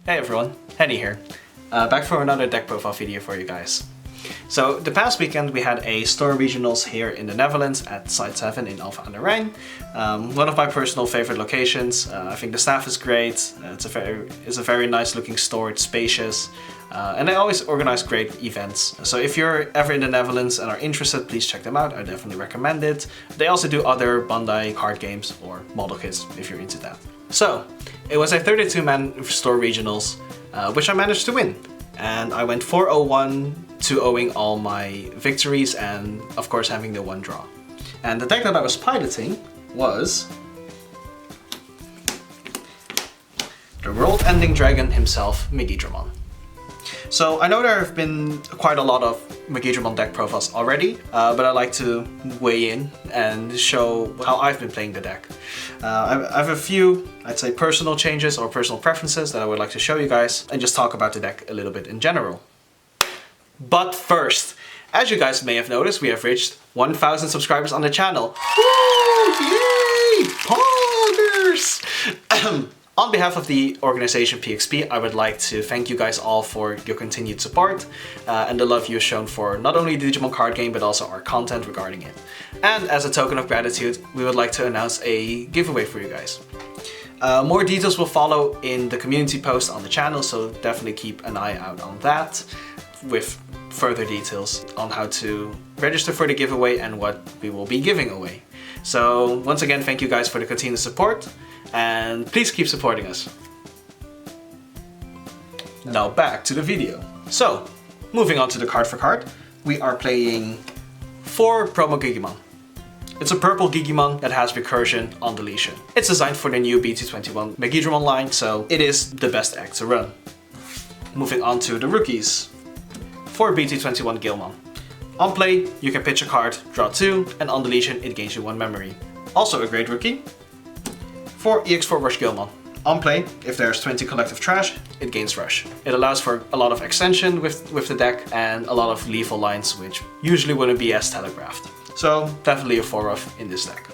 Hey everyone, Henny here. Back for another deck profile video for you guys. So the past weekend we had a store regionals here in the Netherlands at Side7 in Alphen aan den Rijn. One of my personal favorite locations. I think the staff is great. It's a very nice looking store. It's spacious. And they always organize great events. So if you're ever in the Netherlands and are interested, please check them out. I definitely recommend it. They also do other Bandai card games or model kits if you're into that. So it was a 32-man store regionals, which I managed to win. And I went 4-0-1, 2-0ing all my victories and of course having the one draw. And the deck that I was piloting was the world-ending dragon himself, Megidramon. So I know there have been quite a lot of Megidramon deck profiles already, but I'd like to weigh in and show how I've been playing the deck. I have a few, I'd say, personal changes or personal preferences that I would like to show you guys and just talk about the deck a little bit in general. But first, as you guys may have noticed, we have reached 1,000 subscribers on the channel. Woo! Yay! Poggers! On behalf of the organization PXP, I would like to thank you guys all for your continued support and the love you've shown for not only the Digimon card game, but also our content regarding it. And as a token of gratitude, we would like to announce a giveaway for you guys. More details will follow in the community post on the channel, so definitely keep an eye out on that with further details on how to register for the giveaway and what we will be giving away. So once again, thank you guys for the continued support. And please keep supporting us. Now back to the video. So, moving on to the card for card, we are playing 4 Promo Gigimon. It's a purple Gigimon that has recursion on deletion. It's designed for the new BT21 Megidramon line, so it is the best act to run. Moving on to the rookies. 4 BT21 Gallantmon. On play, you can pitch a card, draw 2, and on deletion it gains you 1 memory. Also a great rookie. 4 EX4 Rush Gallantmon. On play, if there's 20 collective trash, it gains Rush. It allows for a lot of extension with the deck and a lot of lethal lines which usually wouldn't be as telegraphed. So definitely a 4-of in this deck.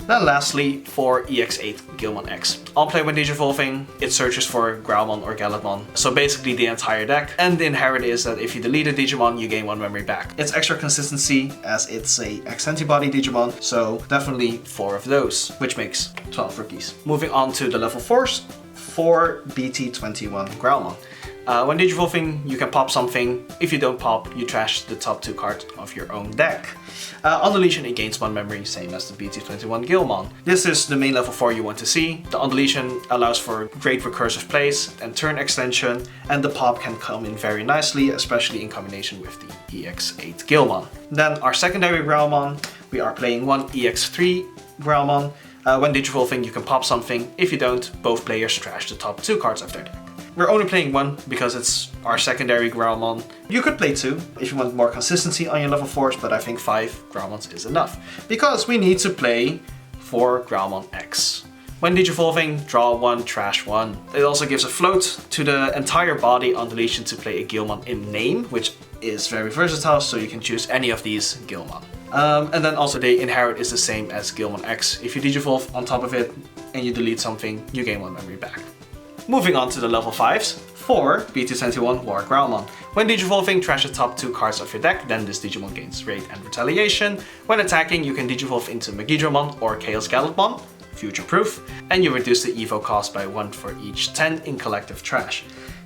Then lastly, 4 EX8 Gallantmon X. On play when digivolving, it searches for Growlmon or Gallantmon, so basically the entire deck. And the inherit is that if you delete a Digimon, you gain 1 memory back. It's extra consistency as it's a X-Antibody Digimon, so definitely 4 of those, which makes 12 rookies. Moving on to the level 4s, 4 BT21 Growlmon. When digivolving, you can pop something. If you don't pop, you trash the top 2 cards of your own deck. On deletion, it gains 1 memory, same as the BT21 Gallantmon. This is the main level 4 you want to see. The on deletion allows for great recursive plays and turn extension, and the pop can come in very nicely, especially in combination with the EX8 Gallantmon. Then our secondary Growlmon, we are playing 1 EX3 Growlmon. When digivolving, you can pop something. If you don't, both players trash the top 2 cards of their deck. We're only playing 1 because it's our secondary Growlmon. You could play 2 if you want more consistency on your level 4s, but I think 5 Growlmons is enough. Because we need to play 4 Growlmon X. When digivolving, draw 1, trash 1. It also gives a float to the entire body on deletion to play a Gallantmon in name, which is very versatile, so you can choose any of these Gallantmon. And then also the inherit is the same as Gallantmon X. If you digivolve on top of it and you delete something, you gain 1 memory back. Moving on to the level 5s, 4 BT21 War Growlmon. When digivolving, trash the top 2 cards of your deck, then this Digimon gains Raid and Retaliation. When attacking, you can digivolve into Megidramon or Chaos Gallantmon, future-proof, and you reduce the evo cost by 1 for each 10 in collective trash.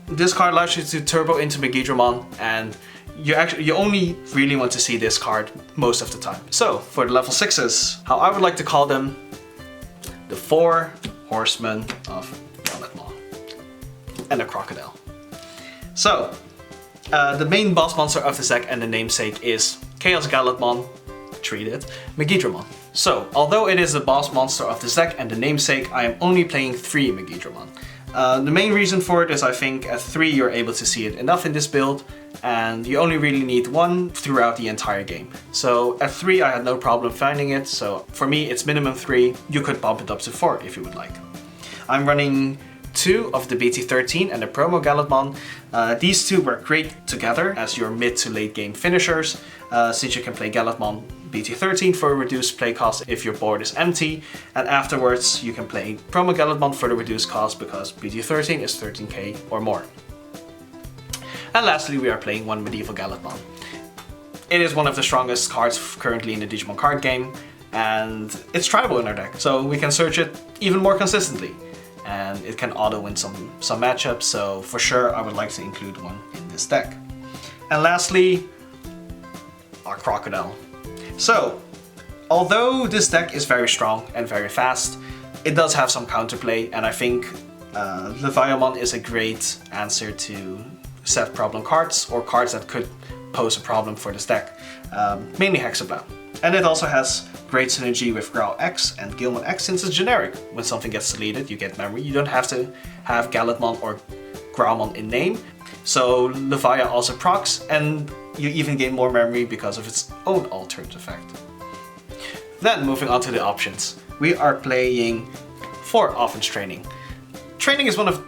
This card allows you to turbo into Megidramon, and you only really want to see this card most of the time. So, for the level 6s, how I would like to call them, the 4 Horsemen of Gallantmon. And a crocodile. So, the main boss monster of this deck and the namesake is Chaos Gallantmon, treated, Megidramon. So, although it is the boss monster of this deck and the namesake, I am only playing 3 Megidramon. The main reason for it is I think at 3 you're able to see it enough in this build, and you only really need 1 throughout the entire game. So at 3 I had no problem finding it, so for me it's minimum 3, you could bump it up to 4 if you would like. I'm running 2 of the BT13 and the Promo Gallantmon. These 2 work great together as your mid to late game finishers, since you can play Gallantmon BT13 for a reduced play cost if your board is empty, and afterwards you can play Promo Gallantmon for the reduced cost because BT13 is 13k or more. And lastly, we are playing one Medieval Gallantmon. It is one of the strongest cards currently in the Digimon card game, and it's tribal in our deck, so we can search it even more consistently. And it can auto-win some matchups, so for sure I would like to include one in this deck. And lastly, our Crocodile. So, although this deck is very strong and very fast, it does have some counterplay, and I think Leviamon is a great answer to set problem cards, or cards that could pose a problem for this deck, mainly Hexablow. And it also has great synergy with Growl X and Gallantmon X since it's generic. When something gets deleted, you get memory. You don't have to have Gallantmon or Growlmon in name. So Levia also procs, and you even gain more memory because of its own alternate effect. Then moving on to the options. We are playing 4 Offense Training. Training is one of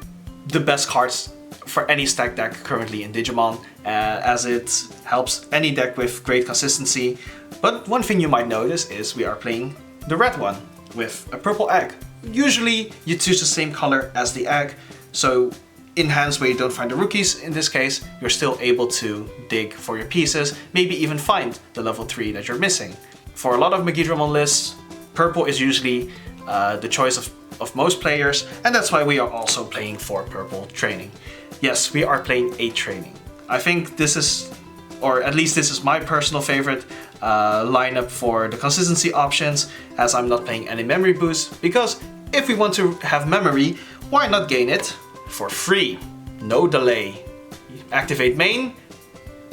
the best cards for any stack deck currently in Digimon, as it helps any deck with great consistency. But one thing you might notice is we are playing the red one with a purple egg. Usually you choose the same color as the egg, so in hands where you don't find the rookies, in this case, you're still able to dig for your pieces, maybe even find the level 3 that you're missing. For a lot of Megidramon lists, purple is usually the choice of most players, and that's why we are also playing 4 purple training. Yes, we are playing 8 training. I think this is, or at least this is my personal favorite lineup for the consistency options, as I'm not playing any memory boost, because if we want to have memory, why not gain it for free? No delay. You activate main,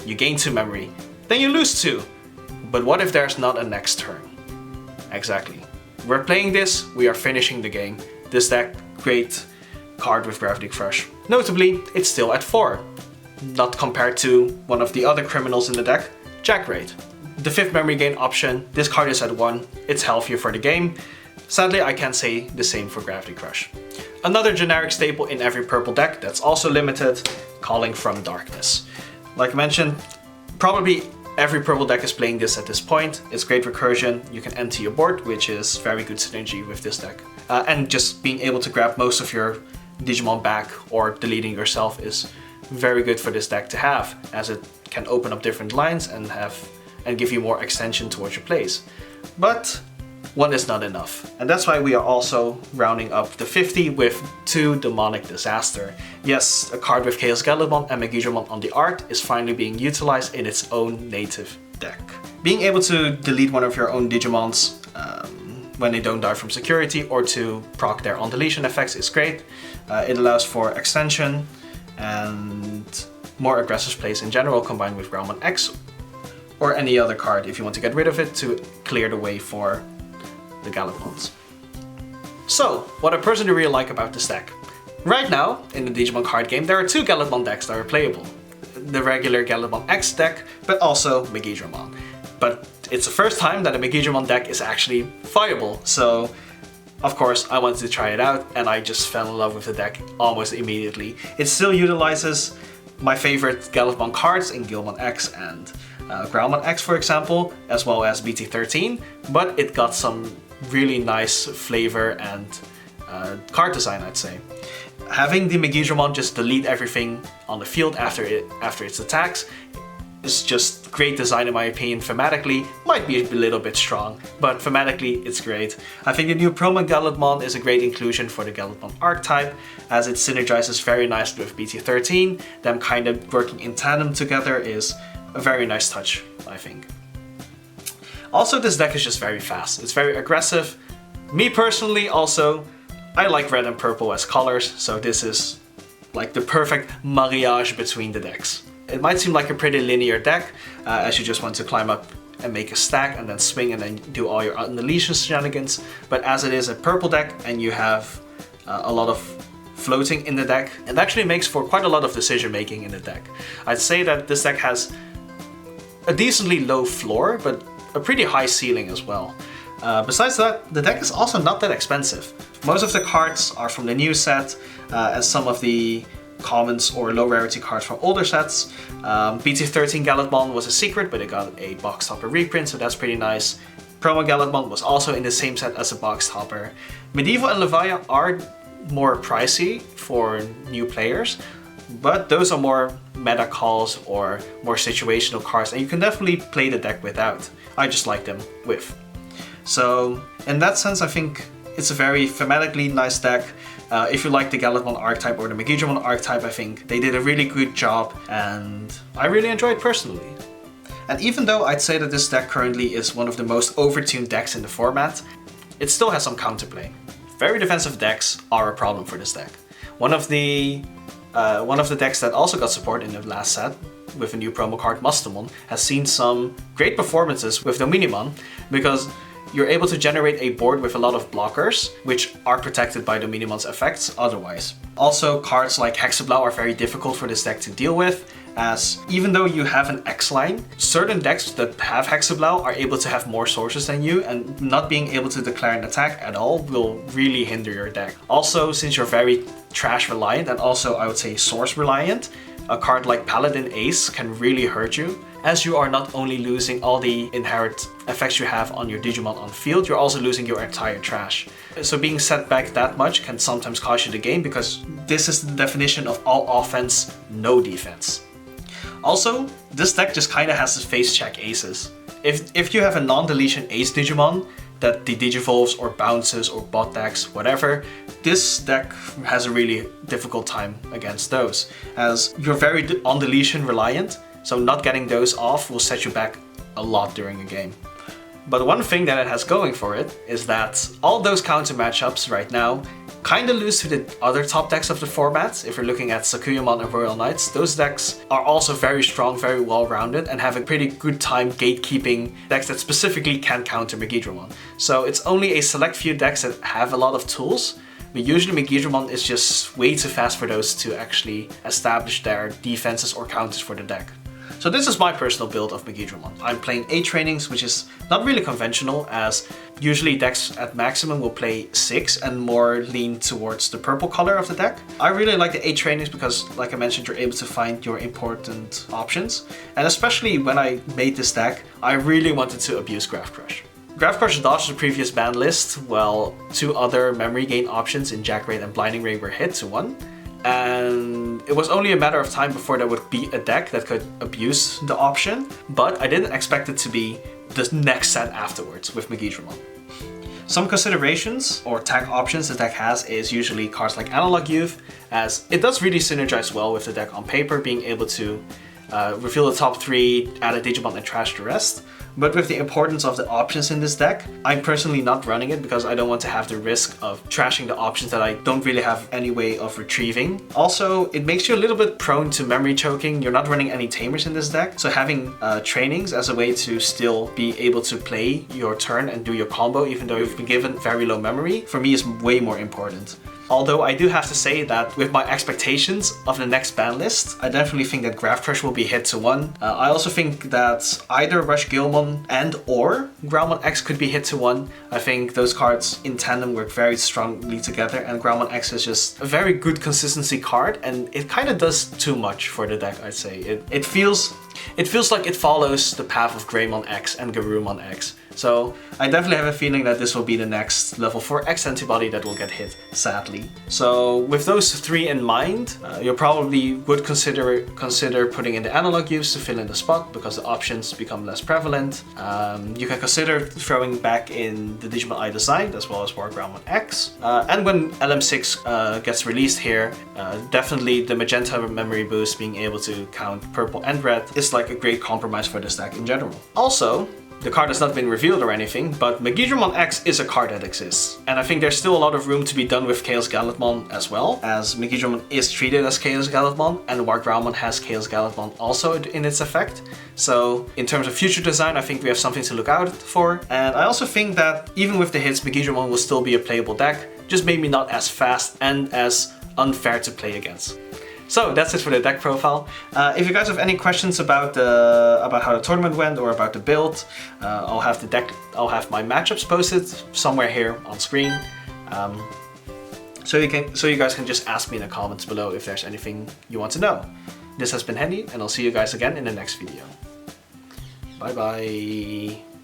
you gain 2 memory, then you lose 2. But what if there's not a next turn? Exactly. We're playing this, we are finishing the game. This deck, great card with Gravity Crush. Notably, it's still at 4. Not compared to one of the other criminals in the deck, Jackraid. The 5th memory gain option, this card is at 1, it's healthier for the game. Sadly, I can't say the same for Gravity Crush. Another generic staple in every purple deck that's also limited, Calling from Darkness. Like mentioned, probably every purple deck is playing this at this point. It's great recursion, you can empty your board, which is very good synergy with this deck. And just being able to grab most of your Digimon back or deleting yourself is very good for this deck to have, as it can open up different lines and give you more extension towards your plays. But 1 is not enough, and that's why we are also rounding up the 50 with 2 Demonic Disaster. Yes, a card with Chaos Gallantmon and Megidramon on the art is finally being utilized in its own native deck. Being able to delete one of your own Digimons when they don't die from security, or to proc their on deletion effects, is great. It allows for extension and more aggressive plays in general, combined with Growlmon X or any other card if you want to get rid of it to clear the way for the Gallantmons. So, what I personally really like about this deck. Right now, in the Digimon card game, there are 2 Gallantmon decks that are playable. The regular Gallantmon X deck, but also Megidramon. But it's the first time that a Megidramon deck is actually viable, so of course I wanted to try it out, and I just fell in love with the deck almost immediately. It still utilizes my favorite Gallantmon cards in Gallantmon X and Growlmon X, for example, as well as BT13, but it got some really nice flavor and card design, I'd say. Having the Megidramon just delete everything on the field after its attacks is just great design in my opinion. Thematically, might be a little bit strong, but thematically it's great. I think the new Promo Gallantmon is a great inclusion for the Gallantmon archetype, as it synergizes very nicely with BT13. Them kind of working in tandem together is a very nice touch, I think. Also, this deck is just very fast. It's very aggressive. Me personally also, I like red and purple as colors, so this is like the perfect mariage between the decks. It might seem like a pretty linear deck, as you just want to climb up and make a stack and then swing and then do all your unleash shenanigans, but as it is a purple deck and you have a lot of floating in the deck, it actually makes for quite a lot of decision making in the deck. I'd say that this deck has a decently low floor, but a pretty high ceiling as well. Besides that, the deck is also not that expensive. Most of the cards are from the new set, and some of the commons or low rarity cards from older sets. BT13 Gallantmon was a secret, but it got a box topper reprint, so that's pretty nice. Promo Gallantmon was also in the same set as a box topper. Medieval and Levia are more pricey for new players, but those are more meta calls or more situational cards, and you can definitely play the deck without. I just like them with. So in that sense, I think it's a very thematically nice deck. If you like the Gallantmon archetype or the Megidramon archetype, I think they did a really good job, and I really enjoy it personally. And even though I'd say that this deck currently is one of the most overtuned decks in the format, it still has some counterplay. Very defensive decks are a problem for this deck. One of the decks that also got support in the last set with a new promo card, Megidramon, has seen some great performances with Dominimon, because you're able to generate a board with a lot of blockers, which are protected by Dominimon's effects otherwise. Also, cards like Hexablau are very difficult for this deck to deal with, as even though you have an X-line, certain decks that have Hexablau are able to have more sources than you, and not being able to declare an attack at all will really hinder your deck. Also, since you're very trash reliant and also I would say source reliant, a card like Paladin Ace can really hurt you, as you are not only losing all the inherent effects you have on your Digimon on field, you're also losing your entire trash. So being set back that much can sometimes cost you the game, because this is the definition of all offense, no defense. Also, this deck just kinda has to face check aces. If you have a non-deletion ace Digimon that the digivolves or bounces or bot decks, whatever, this deck has a really difficult time against those, as you're very on deletion reliant, so not getting those off will set you back a lot during a game. But one thing that it has going for it is that all those counter matchups right now kinda lose to the other top decks of the format. If you're looking at Sakuyamon and Royal Knights, those decks are also very strong, very well-rounded, and have a pretty good time gatekeeping decks that specifically can counter Megidramon. So it's only a select few decks that have a lot of tools, but usually Megidramon is just way too fast for those to actually establish their defenses or counters for the deck. So this is my personal build of Megidramon. I'm playing 8 trainings, which is not really conventional, as usually decks at maximum will play 6 and more lean towards the purple color of the deck. I really like the 8 trainings because, like I mentioned, you're able to find your important options. And especially when I made this deck, I really wanted to abuse Graph Crush. Graph Crush dodged the previous ban list, while 2 other memory gain options in Jack Raid and Blinding Ray were hit to 1. And it was only a matter of time before there would be a deck that could abuse the option, but I didn't expect it to be the next set afterwards with Megidramon. Some considerations or tag options the deck has is usually cards like Analog Youth, as it does really synergize well with the deck on paper, being able to reveal the top 3, add a Digimon and trash the rest. But with the importance of the options in this deck, I'm personally not running it because I don't want to have the risk of trashing the options that I don't really have any way of retrieving. Also, it makes you a little bit prone to memory choking. You're not running any tamers in this deck, so having trainings as a way to still be able to play your turn and do your combo even though you've been given very low memory, for me is way more important. Although I do have to say that with my expectations of the next ban list, I definitely think that Graph Crush will be hit to 1. I also think that either Rush Gilmon and or Growlmon X could be hit to 1. I think those cards in tandem work very strongly together, and Growlmon X is just a very good consistency card, and it kind of does too much for the deck, I'd say. It feels like it follows the path of Greymon X and Garurumon X. So I definitely have a feeling that this will be the next level 4 X antibody that will get hit, sadly. So with those 3 in mind, you probably would consider putting in the Analog Use to fill in the spot because the options become less prevalent. You can consider throwing back in the Digimon I designed as well as War Growlmon X. And when LM6 gets released here, definitely the Magenta memory boost, being able to count purple and red, is like a great compromise for this deck in general. Also, the card has not been revealed or anything, but Megidramon X is a card that exists. And I think there's still a lot of room to be done with Chaos Gallantmon as well, as Megidramon is treated as Chaos Gallantmon, and War Growlmon has Chaos Gallantmon also in its effect. So in terms of future design, I think we have something to look out for. And I also think that even with the hits, Megidramon will still be a playable deck, just maybe not as fast and as unfair to play against. So that's it for the deck profile. If you guys have any questions about how the tournament went or about the build, I'll have my matchups posted somewhere here on screen. So you guys can just ask me in the comments below if there's anything you want to know. This has been Henny, and I'll see you guys again in the next video. Bye bye.